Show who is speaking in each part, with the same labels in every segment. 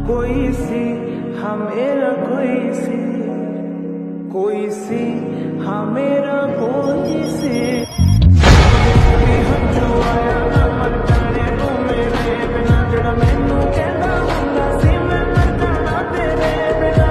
Speaker 1: कोई सी हमेरा कोई सी हमेरा कोई सी हम जो आया ना मर जाने तू मेरे बिना जड़ा मैनू कहना हुंदा सी मैं मर जाना तेरे बिना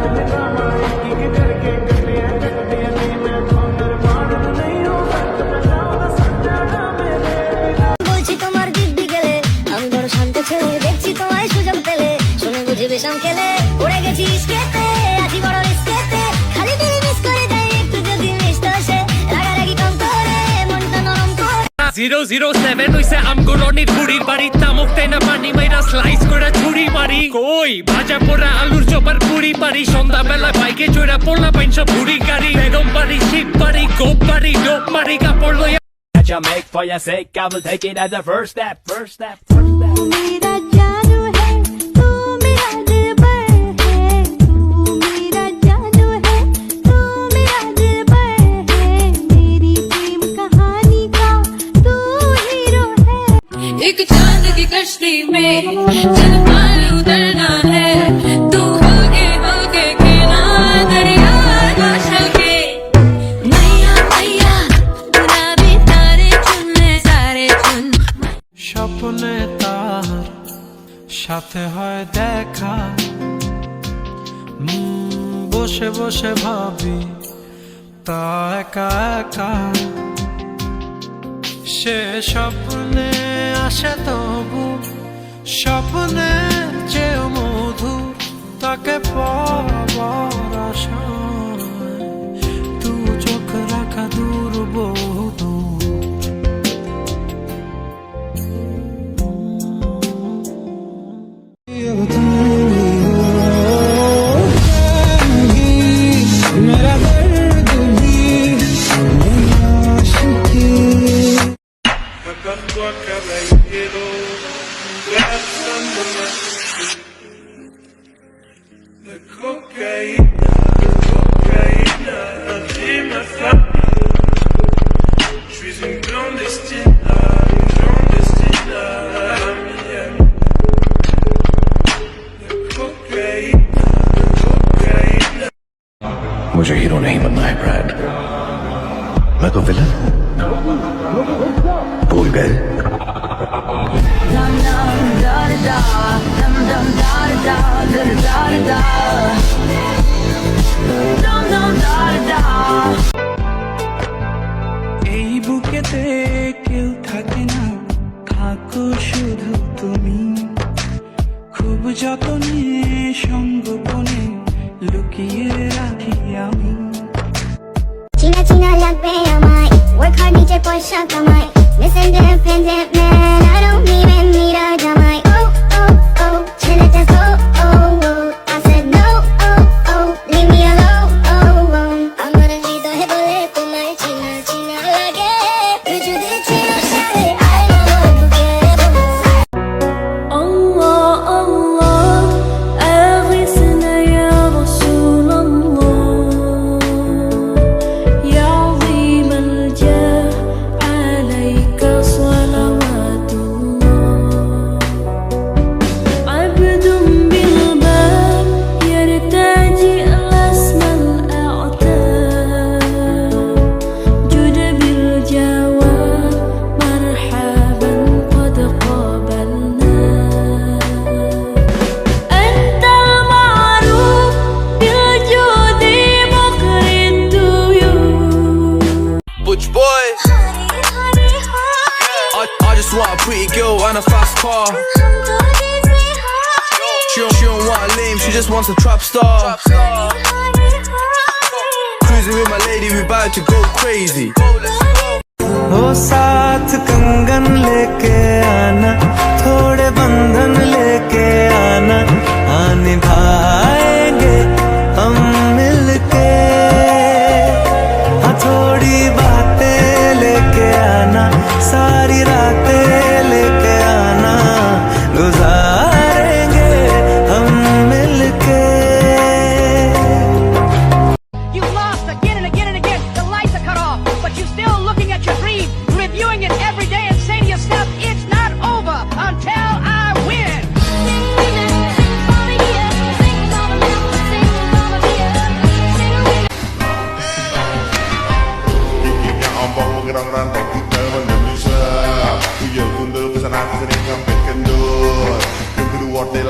Speaker 1: मेरा माई की करके गड्डियां नहीं मैं अंदर मार नहीं हूं वक्त बजाओ सजाना मेरे बिना
Speaker 2: बोलছি তোমার দিব্যি গেলে আমি বড় শান্ত ছেলে দেখছি তোমায় সুযোগ পেলে শুনে বুঝি বিষম খেলে উড়ে গেছি ইস্কেতে আজি বড় ইস্কেতে খালি দিল মিস করে দেয় একটু যদি মিষ্ট আসে রাগারাগি কম করে মনটা নরম করে
Speaker 3: 007 হইছে আমগোরনির বুড়ির বাড়ি তামুক তেনা পানি মাইরা স্লাইস করে ছুরি মারি কই ভাজা পোড়া আলুর চপার পুরি পারি সন্ধ্যা বেলা বাইকে চড়া পোলা পাইনছ বুড়ি গাড়ি বেগম বাড়ি শিব বাড়ি গোপ বাড়ি ডোপ মারি কাপড় লইয়া
Speaker 4: that you make for your sake, I will take it as a first step.
Speaker 2: मेरा जानू है तू मेरा दिलबर है तू मेरा जानू है तू मेरा दिलबर है मेरी प्रेम कहानी का तू हीरो है
Speaker 5: एक चांद की कश्ती में चल पार उतरना है तू होगे कहना दरिया भाषा के मैया मैया गुलाबी तारे चुनने सारे चुन
Speaker 1: স্বপ্নে তার সাথে হয় দেখা বসে বসে ভাবি তা একা একা সে স্বপ্নে আসে তবু স্বপ্নের চেয়েও মধুর তাকে পাবার আশায় তু চোখ রাখা দূর বহু দূর मेरा दर्द भी
Speaker 6: Accanto a Caballero, gastando la cocaína, qui m'a fait. Je suis une clandestine à Miami. La cocaïna.
Speaker 7: मुझे हीरो नहीं बनना है ब्रैड, मैं तो विलन हूँ, भूल गए?
Speaker 1: এই বুকেতে কেউ থাকে না থাকো শুধু তুমি খুব যতনে সঙ্গোপনে লুকিয়ে রাখি আমি
Speaker 2: চিনা চিনা লাগবে আমায় work hard নিজের পয়সা কামাই miss independent man I don't even need a জামাই oh oh oh ছেলেটা so oh oh I said no oh oh leave me alone oh oh আমার হৃদয়ে বলে তোমায় চিনা চিনা লাগে তুই যদি চিনো সাথে I know বুকে
Speaker 5: الله الله أغثنا يا رسول الله يا عظيم الجاه عليك صلوات الله عبد بالباب يرتجي الأسمى الأعتاب جد بالجواب مرحبا قد قابلنا أنت المعروف بالجود مقر الديون
Speaker 8: Butch boy, I just want a pretty girl and a fast car. She don't want a lame, she just wants a trap star. Cruising with my lady, we about to go crazy.
Speaker 1: हो साथ कंगन लेके आना थोड़े बंधन लेके आना निभाएंगे हम मिलके हाँ थोड़ी बातें लेके आना सारी रातें लेके आना गुजारेंगे हम मिलके
Speaker 9: You lost again and again and again. The lights are cut off, but you're still looking at your dream, reviewing it every day and saying to yourself, it's not over until I win.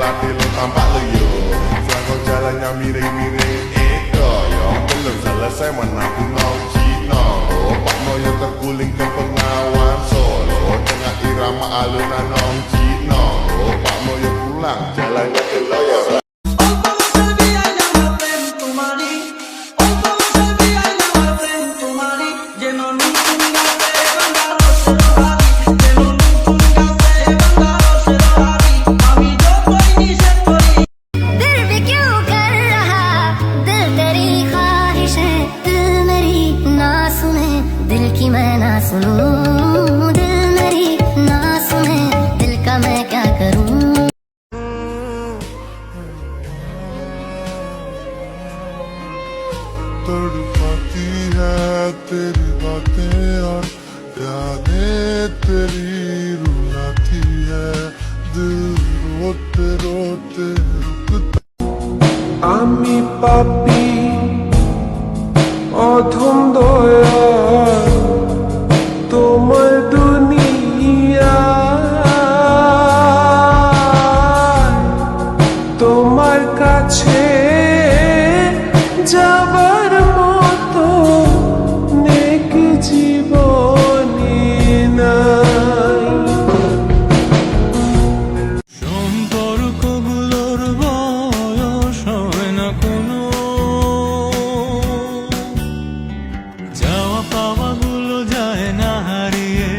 Speaker 6: latih lo tampak lo yo. Selangkau jalannya miring-miring yo. Belum selesai menaku no Cino. Pak Moyo terguling ke Bengawan Solo. Tengah irama alunan nong Cino. Pak Moyo pulang jalannya ke Loyo.
Speaker 2: दिल भी क्यों कर रहा दिल तेरी ख्वाहिश है दिल मेरी ना सुने दिल की मैं ना सुनूं दिल मेरी ना सुने दिल का मैं क्या करूं
Speaker 6: तड़पाती है तेरी बातें और यादें तेरी रुलाती है दिल रोते रोते रुकता
Speaker 1: আমি পাপী অধম দয়াল তোমার দুনিয়ায় তোমার কাছে যাবার মতো নেক জীবনী নাই
Speaker 3: সম্পর্কগুলোর বয়স হয় না কোনো যাওয়া পাওয়াগুলো যায় না হারিয়ে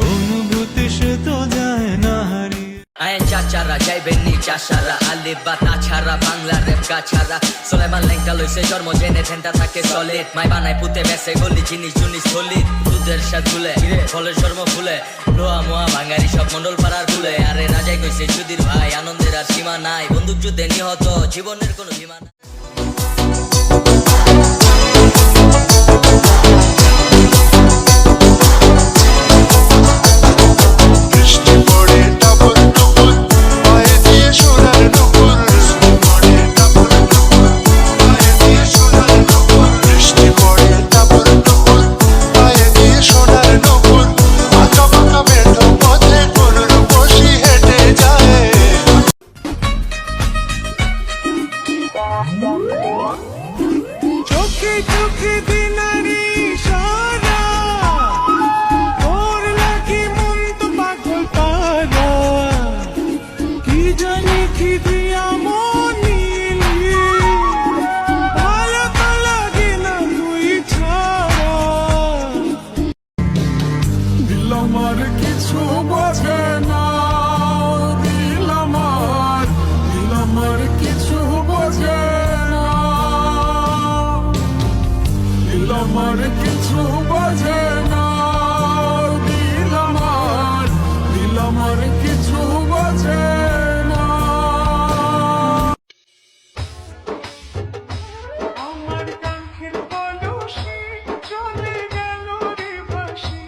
Speaker 3: অনুভূতি সে তো যায় না হারিয়ে
Speaker 10: আইন চাচারা যাইবেন নি চাষারা আলিফ বা তাছাড়া বাংলা রেপ গাছারা সোলেমান ল্যাংটা লইছে জন্ম জেনে ঠেন্টা থাকে সলিড মাই বানায় পুতে বেসে গলি জিনিস জুনিস সলিড দুধের সাথ ফুলে ফলের শর্ম ফুলে লোয়া মোয়া ভাঙ্গারি সব মন্ডল পাড়ার ফুলে আরে রাজাই কইছে সুধীর ভাই আনন্দের আর সীমা নাই বন্দুক যুদ্ধে নিহত জীবনের কোনো সীমা নাই
Speaker 6: বৃষ্টি পড়ে টপর টপর পায়ে দিয়ে সোনার নূপুর বৃষ্টি পড়ে টপর টপর পায়ে দিয়ে সোনার নূপুর বৃষ্টি পড়ে টপর টপর পায়ে দিয়ে সোনার নূপুর আঁকা বাঁকা মেঠো পথে কোন রূপসী হেঁটে যায়
Speaker 1: চোখে চোখে দিনারি সারা তোর লাগি মন তো পাগল পারা কি জানি কি দিয়া মনিলি ভালো তো লাগে না তুই ছাড়া দিল আমার কিছু বোঝে না দিল আমার কিছু বোঝে না দিল আমার কিছু বোঝে না দিল আমার কিছু বোঝে না আমার কাঙ্ক্ষের কলসি চলে গেল রে বাসি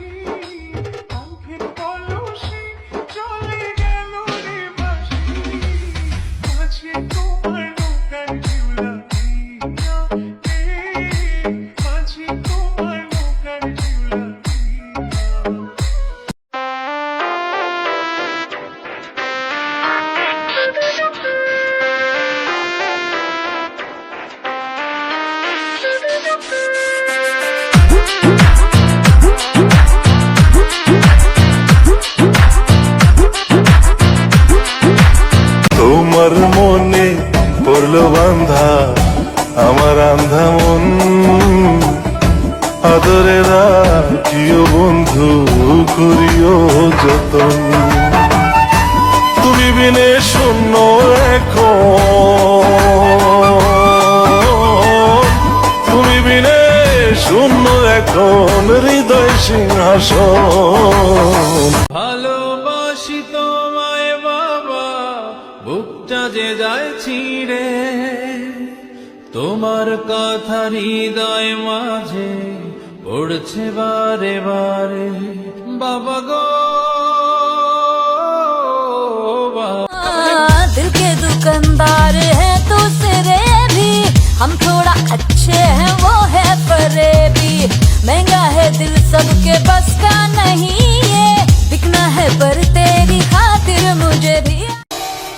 Speaker 1: কাঙ্ক্ষের কলসি চলে গেল রে বাসি মাঝে তোমার নৌকার ঝুলা দিয়া মাঝে তোমার নৌকার ঝুলা
Speaker 6: তোমার মনে পড়লো বান্ধা আমার আন্ধা মন আদরে রাখিও বন্ধু করিও যতন তুমি বিনে শূন্য এখন তুমি বিনে শূন্য এখন হৃদয় সিংহাসন
Speaker 3: ভালোবাসি তোমায় বাবা বুকটা যে যায় ছিঁড়ে তোমার কথা হৃদয় মাঝে পড়ছে বারে বারে বাবা গো
Speaker 5: दिल के दुकानदार है तो सिरे भी हम थोड़ा अच्छे हैं वो है फरेबी महंगा है दिल सबके बस का नहीं ये बिकना है पर तेरी खातिर मुझे भी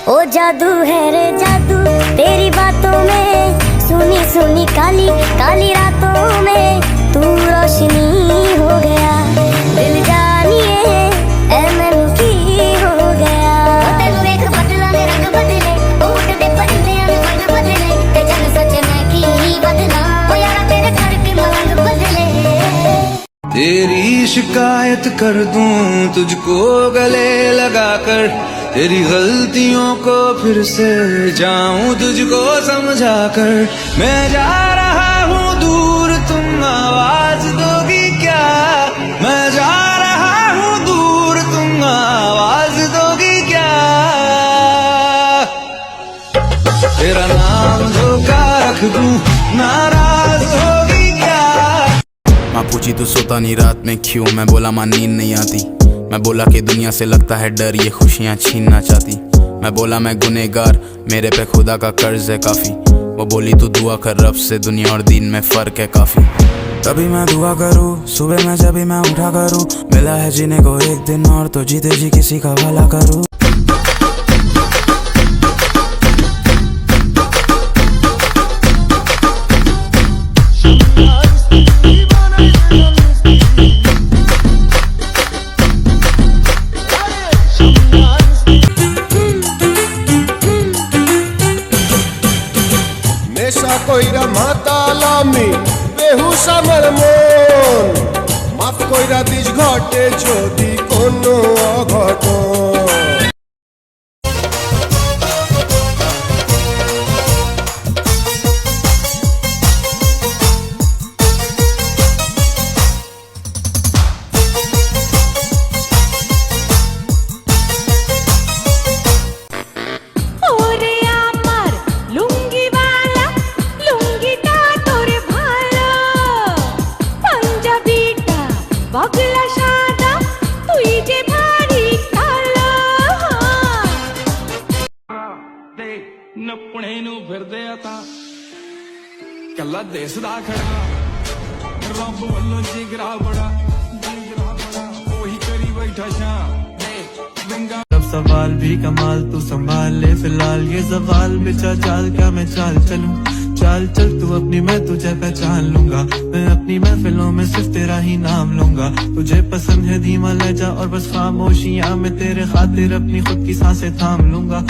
Speaker 2: ओ जादू है रे जादू तेरी बातों में, सुनी सुनी काली काली रातों में तू रोशनी हो गया, दिल जानिए ऐ मन की हो गया। तेनू देख बदला ने रंग बदले, उड़दे परिंदियां ने रंग बदले, ते जग सच मैं की बदला, ओ यारा तेरे करके मलंग बदले।
Speaker 8: तेरी शिकायत कर दूं तुझको गले लगाकर, तेरी गलतियों को फिर से जाऊं तुझको समझा कर। मैं जा रहा हूँ दूर तुम आवाज दोगी क्या, मैं जा रहा हूँ दूर तुम आवाज दोगी क्या। तेरा नाम धोखा रख दूं नाराज होगी क्या।
Speaker 11: माँ पूछी तू सोता नहीं रात में क्यों, मैं बोला माँ नींद नहीं आती। मैं बोला कि दुनिया से लगता है डर, ये खुशियाँ छीनना चाहती। मैं बोला मैं गुनहगार, मेरे पे खुदा का कर्ज है काफी। वो बोली तू दुआ कर रब से, दुनिया और दीन में फर्क है काफी। तभी मैं दुआ करूँ सुबह में जब भी मैं उठा करूँ, मिला है जीने को एक दिन और तो जीते जी किसी का भला करूँ।
Speaker 1: নেশা কইরা মাতালামি বেহুশা আমার মন, মাফ কইরা দিস ঘটে যদি কোনো অঘটন।
Speaker 5: ওরে আমার লুঙ্গিওয়ালা, লুঙ্গিটা তোর ভালো, পাঞ্জাবিটা বগলা সাদা, তুই যে ভারী কালো।
Speaker 1: ਤੇ ਨੱਪਣੇ ਨੂੰ ਫਿਰਦੇ ਆ ਤਾਂ ਕੱਲਾ ਦਿਸਦਾ ਖੜਾ, ਰੱਬ ਵੱਲੋਂ ਜਿਗਰਾ ਬੜਾ ਉਹੀ ਕਰੀ ਬੈਠਾ ਸ਼ਾਂ ਗੰਗਾ।
Speaker 8: अब सवाल भी कमाल तू संभाल ले फिलहाल ये सवाल बिचा चाल क्या मैं चाल चलूं, चाल चल तू अपनी मैं तुझे पहचान लूंगा, मैं अपनी महफिलों में सिर्फ तेरा ही नाम लूंगा। तुझे पसंद है धीमा लहजा और बस खामोशियां में तेरे खातिर अपनी खुद की सांसें थाम लूंगा।